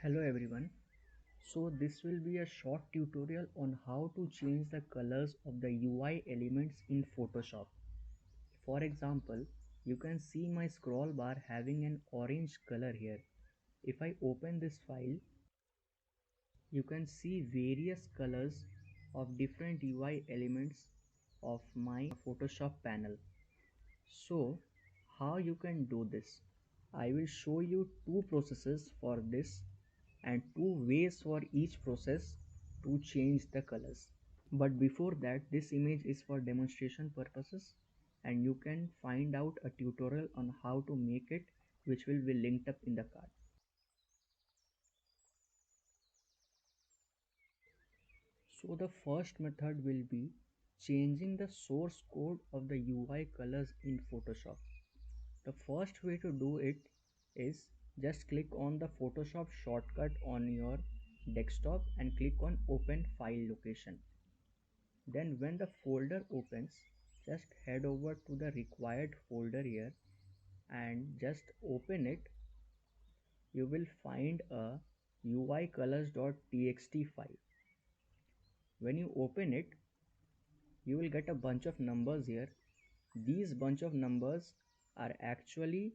Hello everyone. So this will be a short tutorial on how to change the colors of the UI elements in Photoshop. For example, you can see my scroll bar having an orange color here. If I open this file, you can see various colors of different UI elements of my Photoshop panel. So how you can do this? I will show you two processes for this and two ways for each process to change the colors. But before that, this image is for demonstration purposes and you can find out a tutorial on how to make it, which will be linked up in the card. So the first method will be changing the source code of the UI colors in Photoshop. The first way to do it is just click on the Photoshop shortcut on your desktop and click on open file location. Then when the folder opens, just head over to the required folder here and just open it. You will find a uicolors.txt file. When you open it, you will get a bunch of numbers here. These bunch of numbers are actually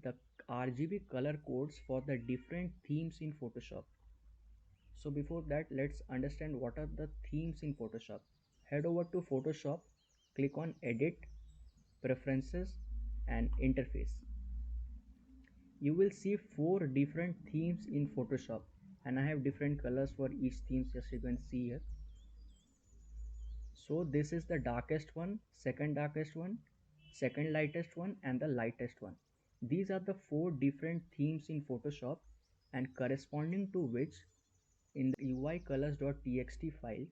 the RGB color codes for the different themes in Photoshop. So before that, let's understand what are the themes in Photoshop. Head over to Photoshop, click on Edit, Preferences and Interface. You will see four different themes in Photoshop and I have different colors for each theme, as you can see here. So this is the darkest one, second darkest one, second lightest one and the lightest one. These are the four different themes in Photoshop and corresponding to which in the uicolors.txt file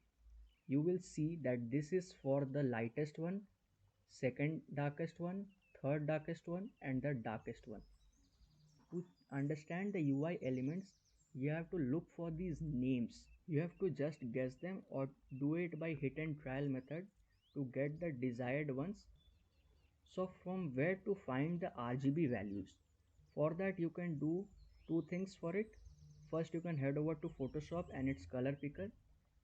you will see that this is for the lightest one, second darkest one, third darkest one and the darkest one. To understand the UI elements, you have to look for these names. You have to just guess them or do it by hit and trial method to get the desired ones. So from where to find the RGB values? For that you can do two things for it. First you can head over to Photoshop and its color picker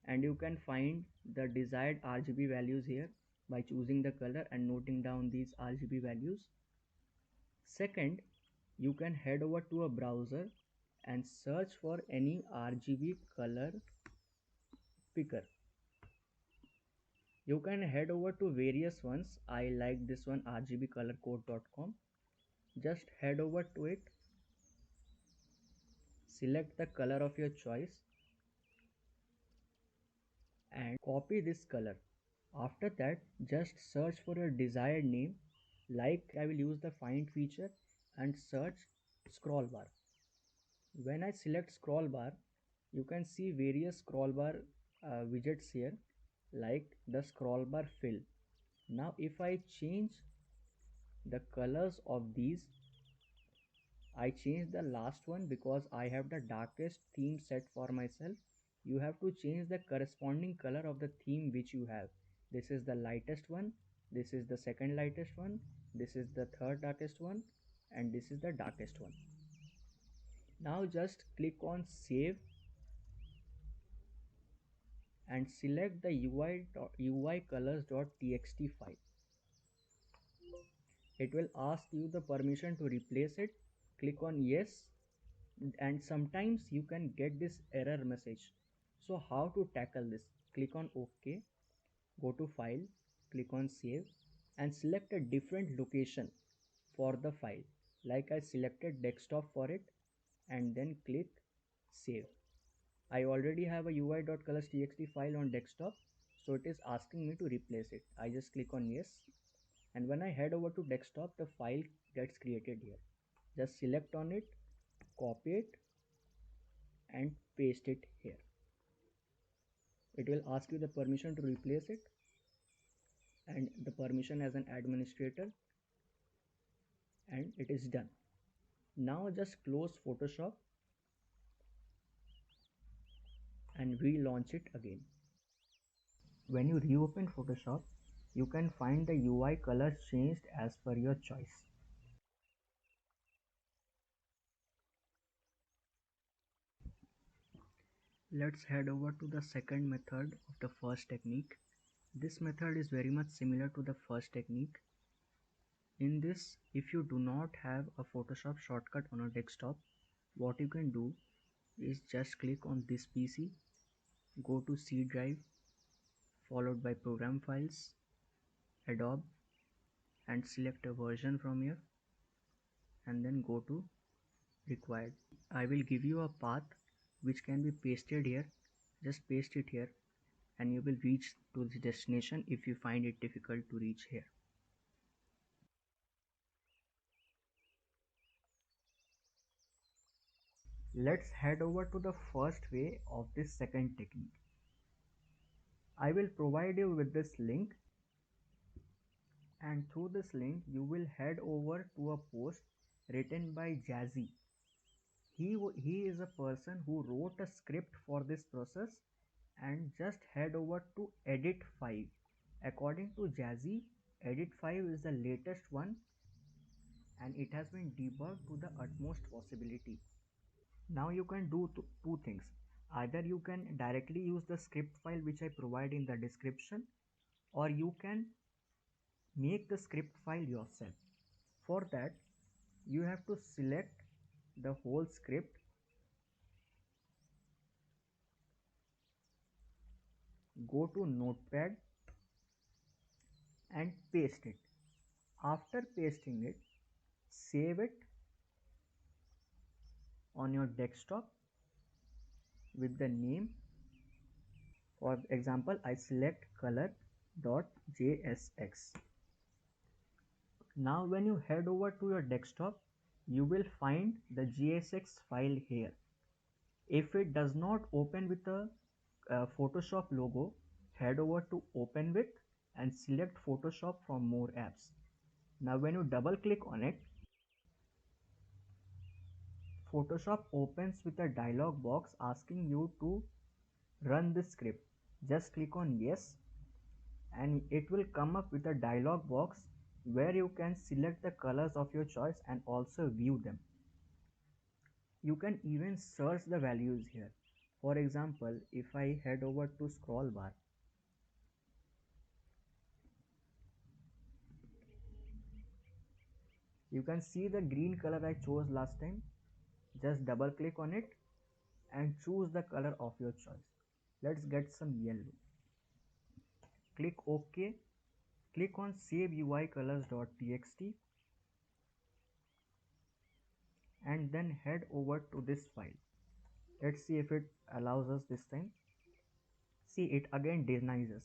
and you can find the desired RGB values here by choosing the color and noting down these RGB values. Second, you can head over to a browser and search for any RGB color picker. You can head over to various ones. I like this one, rgbcolorcode.com. Just head over to it, select the color of your choice and copy this color. After that, just search for your desired name. Like I will use the find feature and search scroll bar. When I select scroll bar, you can see various scroll bar widgets here like the scroll bar fill. Now if I change the colors of these, I change the last one because I have the darkest theme set for myself. You have to change the corresponding color of the theme which you have. This is the lightest one, this is the second lightest one, this is the third darkest one and this is the darkest one. Now just click on save and select the uicolors.txt file. It will ask you the permission to replace it. Click on yes and sometimes you can get this error message. So how to tackle this? Click on OK, go to file, click on save and select a different location for the file. Like I selected desktop for it and then click save. I already have a ui.colors.txt file on desktop, so it is asking me to replace it. I just click on yes and when I head over to desktop, the file gets created here. Just select on it, copy it and paste it here. It will ask you the permission to replace it and the permission as an administrator and it is done. Now just close Photoshop and relaunch it again. When you reopen Photoshop, you can find the UI colors changed as per your choice. Let's head over to the second method of the first technique. This method is very much similar to the first technique. In this, if you do not have a Photoshop shortcut on a desktop, what you can do is just click on this PC, go to C drive, followed by program files, Adobe, and select a version from here, and then go to required. I will give you a path which can be pasted here. Just paste it here and you will reach to the destination if you find it difficult to reach here. Let's head over to the first way of this second technique. I will provide you with this link, and through this link you will head over to a post written by Jazzy. He is a person who wrote a script for this process, and just head over to edit 5. According to Jazzy, edit 5 is the latest one and it has been debugged to the utmost possibility. Now you can do two things. Either you can directly use the script file which I provide in the description, or you can make the script file yourself. For that, you have to select the whole script, go to Notepad and paste it. After pasting it, save it on your desktop with the name. For example, I select color.jsx. Now when you head over to your desktop, you will find the JSX file here. If it does not open with a Photoshop logo, head over to Open With and select Photoshop from More Apps. Now when you double click on it, Photoshop opens with a dialog box asking you to run this script. Just click on yes and it will come up with a dialog box where you can select the colors of your choice and also view them. You can even search the values here. For example, if I head over to scroll bar, you can see the green color I chose last time. Just double click on it and choose the color of your choice. Let's get some yellow. Click OK. Click on save UI colors.txt and then head over to this file. Let's see if it allows us this time. See, it again denies us.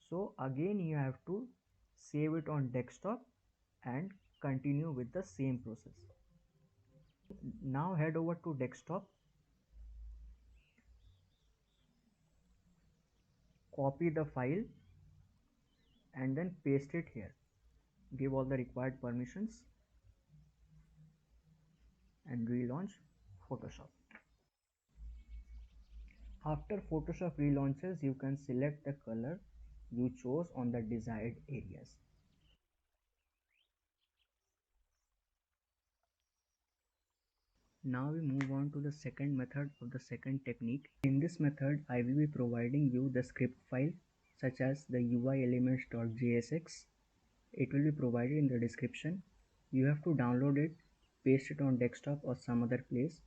So again you have to save it on desktop and continue with the same process. Now head over to desktop, copy the file and then paste it here. Give all the required permissions and relaunch Photoshop. After Photoshop relaunches, you can select the color you chose on the desired areas. Now we move on to the second method of the second technique. In this method, I will be providing you the script file such as the UI elements.jsx. It will be provided in the description. You have to download it, paste it on desktop or some other place,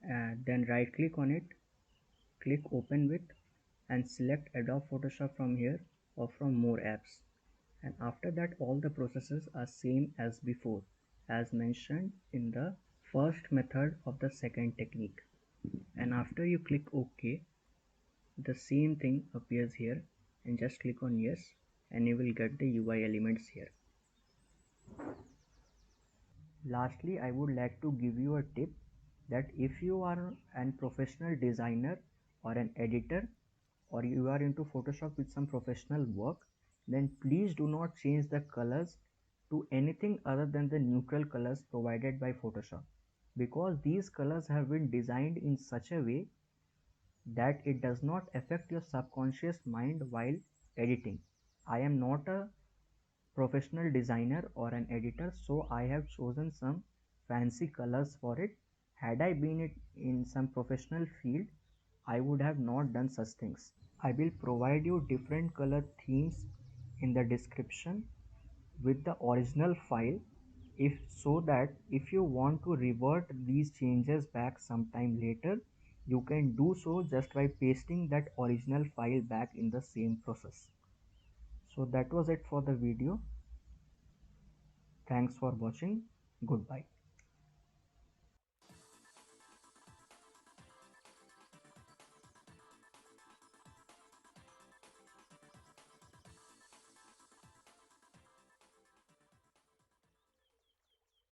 and then right click on it, click open with and select Adobe Photoshop from here or from more apps. And after that all the processes are same as before, as mentioned in the first method of the second technique. And after you click OK, the same thing appears here and just click on yes and you will get the UI elements here. Lastly, I would like to give you a tip that if you are a professional designer or an editor, or you are into Photoshop with some professional work, then please do not change the colors to anything other than the neutral colors provided by Photoshop, because these colors have been designed in such a way that it does not affect your subconscious mind while editing. I am not a professional designer or an editor, so I have chosen some fancy colors for it. Had I been in some professional field, I would have not done such things. I will provide you different color themes in the description with the original file, if so that if you want to revert these changes back sometime later, you can do so just by pasting that original file back in the same process. So that was it for the video. Thanks for watching. Goodbye.